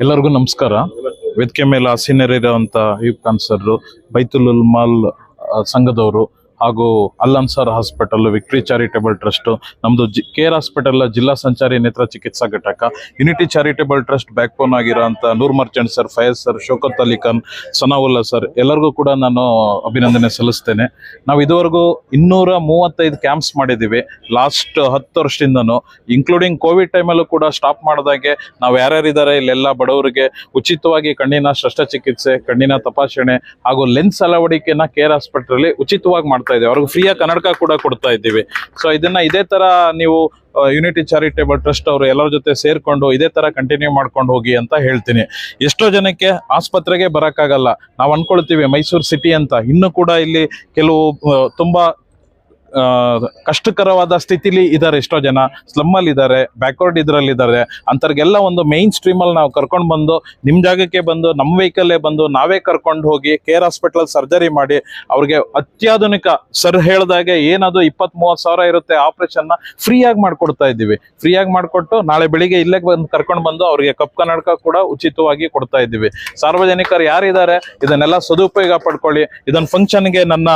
ಎಲ್ಲರಿಗೂ ನಮಸ್ಕಾರ. ವೇದಿಕೆ ಮೇಲೆ ಆಸೀನರಿರುವಂತ ಅಯ್ಯೂಬ್ ಖಾನ್ ಸರ್, ಬೈತುಲ್ ಮಾಲ್ ಸಂಘದವರು ಹಾಗೂ Al Ansar hospital, Victory charitable trust, ನಮ್ದು ಕೇರ್ ಹಾಸ್ಪಿಟಲ್ ಜಿಲ್ಲಾ ಸಂಚಾರಿ ನೇತ್ರ ಚಿಕಿತ್ಸಾ ಘಟಕ, Unity charitable trust backbone ಆಗಿರೋಂಥ Noor Merchant sir, Fayaz sir, Shaukat Ali Khan, Sanaulla sir, ಎಲ್ಲರಿಗೂ ಕೂಡ ನಾನು ಅಭಿನಂದನೆ ಸಲ್ಲಿಸ್ತೇನೆ. ನಾವು ಇದುವರೆಗೂ 235 ಕ್ಯಾಂಪ್ಸ್ ಮಾಡಿದ್ದೀವಿ ಲಾಸ್ಟ್ 10 ವರ್ಷದಿಂದನೂ, ಇನ್ಕ್ಲೂಡಿಂಗ್ ಕೋವಿಡ್ ಟೈಮಲ್ಲೂ ಕೂಡ ಸ್ಟಾಪ್ ಮಾಡಿದಾಗೆ ನಾವು ಯಾರ್ಯಾರಿದ್ದಾರೆ ಇಲ್ಲೆಲ್ಲ ಬಡವರಿಗೆ ಉಚಿತವಾಗಿ ಕಣ್ಣಿನ ಶಸ್ತ್ರಚಿಕಿತ್ಸೆ, ಕಣ್ಣಿನ ತಪಾಸಣೆ ಹಾಗೂ ಲೆನ್ಸ್ ಅಳವಡಿಕೆನ ಕೇರ್ ಹಾಸ್ಪಿಟಲ್ ಉಚಿತವಾಗಿ ಮಾಡ್ತಾ ಇದ್ದೀವಿ. ಅವ್ರಿಗೆ ಫ್ರೀಯಾಗಿ ಕನ್ನಡಕ ಕೂಡ ಕೊಡ್ತಾ ಇದ್ದೀವಿ. ಸೊ ಇದನ್ನ ಇದೇ ತರ ನೀವು ಯುನಿಟಿ ಚಾರಿಟೇಬಲ್ ಟ್ರಸ್ಟ್ ಅವರು ಎಲ್ಲರ ಜೊತೆ ಸೇರ್ಕೊಂಡು ಇದೇ ತರ ಕಂಟಿನ್ಯೂ ಮಾಡ್ಕೊಂಡು ಹೋಗಿ ಅಂತ ಹೇಳ್ತೀನಿ. ಎಷ್ಟೋ ಜನಕ್ಕೆ ಆಸ್ಪತ್ರೆಗೆ ಬರಕ್ಕಾಗಲ್ಲ. ನಾವು ಅನ್ಕೊಳ್ತೀವಿ ಮೈಸೂರು ಸಿಟಿ ಅಂತ, ಇನ್ನು ಕೂಡ ಇಲ್ಲಿ ಕೆಲವು ತುಂಬಾ ಕಷ್ಟಕರವಾದ ಸ್ಥಿತಿಲಿ ಇದ್ದಾರೆ. ಎಷ್ಟೋ ಜನ ಸ್ಲಮ್ ಅಲ್ಲಿ ಇದ್ದಾರೆ, ಬ್ಯಾಕ್ವರ್ಡ್ ಇದ್ರಲ್ಲಿದ್ದಾರೆ. ಅಂತರ್ಗೆಲ್ಲ ಒಂದು ಮೈನ್ ಸ್ಟ್ರೀಮ್ ಅಲ್ಲಿ ನಾವು ಕರ್ಕೊಂಡು ಬಂದು ನಿಮ್ ಜಾಗಕ್ಕೆ ಬಂದು ನಮ್ಮ ವೆಹಿಕಲ್ಲೇ ಬಂದು ನಾವೇ ಕರ್ಕೊಂಡು ಹೋಗಿ ಕೇರ್ ಹಾಸ್ಪಿಟಲ್ ಸರ್ಜರಿ ಮಾಡಿ ಅವ್ರಿಗೆ ಅತ್ಯಾಧುನಿಕ ಸರ್ ಹೇಳ್ದಾಗೆ ಏನದು 20-30 ಸಾವಿರ ಇರುತ್ತೆ ಆಪರೇಷನ್ ನ ಫ್ರೀಯಾಗಿ ಮಾಡ್ಕೊಡ್ತಾ ಇದ್ದೀವಿ. ಫ್ರೀಯಾಗಿ ಮಾಡ್ಕೊಟ್ಟು ನಾಳೆ ಬೆಳಿಗ್ಗೆ ಇಲ್ಲೇ ಬಂದು ಕರ್ಕೊಂಡು ಬಂದು ಅವ್ರಿಗೆ ಕಪ್ ಕನ್ನಡಕ ಕೂಡ ಉಚಿತವಾಗಿ ಕೊಡ್ತಾ ಇದ್ದೀವಿ. ಸಾರ್ವಜನಿಕರು ಯಾರಿದ್ದಾರೆ ಇದನ್ನೆಲ್ಲ ಸದುಪಯೋಗ ಪಡ್ಕೊಳ್ಳಿ. ಇದನ್ನ ಫಂಕ್ಷನ್ಗೆ ನನ್ನ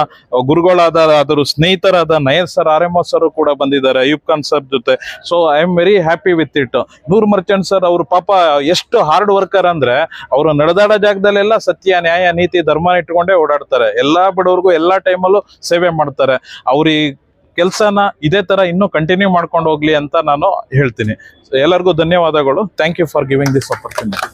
ಗುರುಗಳಾದ ಅದರ ಸ್ನೇಹಿತರ ನಯನ್ ಸರ್, RMO ಸರ್ ಕೂಡ ಬಂದಿದ್ದಾರೆ ಅಯ್ಯೂಬ್ ಖಾನ್ ಸರ್ ಜೊತೆ. So I am very happy with it. Noor Merchant sir ಅವ್ರ ಪಾಪ ಎಷ್ಟು ಹಾರ್ಡ್ ವರ್ಕರ್ ಅಂದ್ರೆ, ಅವರು ನಡೆದಾಡೋ ಜಾಗದಲ್ಲೆಲ್ಲ ಸತ್ಯ, ನ್ಯಾಯ, ನೀತಿ, ಧರ್ಮ ಇಟ್ಕೊಂಡೇ ಓಡಾಡ್ತಾರೆ. ಎಲ್ಲಾ ಬಡವರಿಗೂ ಎಲ್ಲಾ ಟೈಮಲ್ಲೂ ಸೇವೆ ಮಾಡ್ತಾರೆ. ಅವ್ರ ಈ ಕೆಲಸನ ಇದೇ ತರ ಇನ್ನೂ ಕಂಟಿನ್ಯೂ ಮಾಡ್ಕೊಂಡು ಹೋಗ್ಲಿ ಅಂತ ನಾನು ಹೇಳ್ತೀನಿ. ಎಲ್ಲರಿಗೂ ಧನ್ಯವಾದಗಳು. Thank you for giving this opportunity.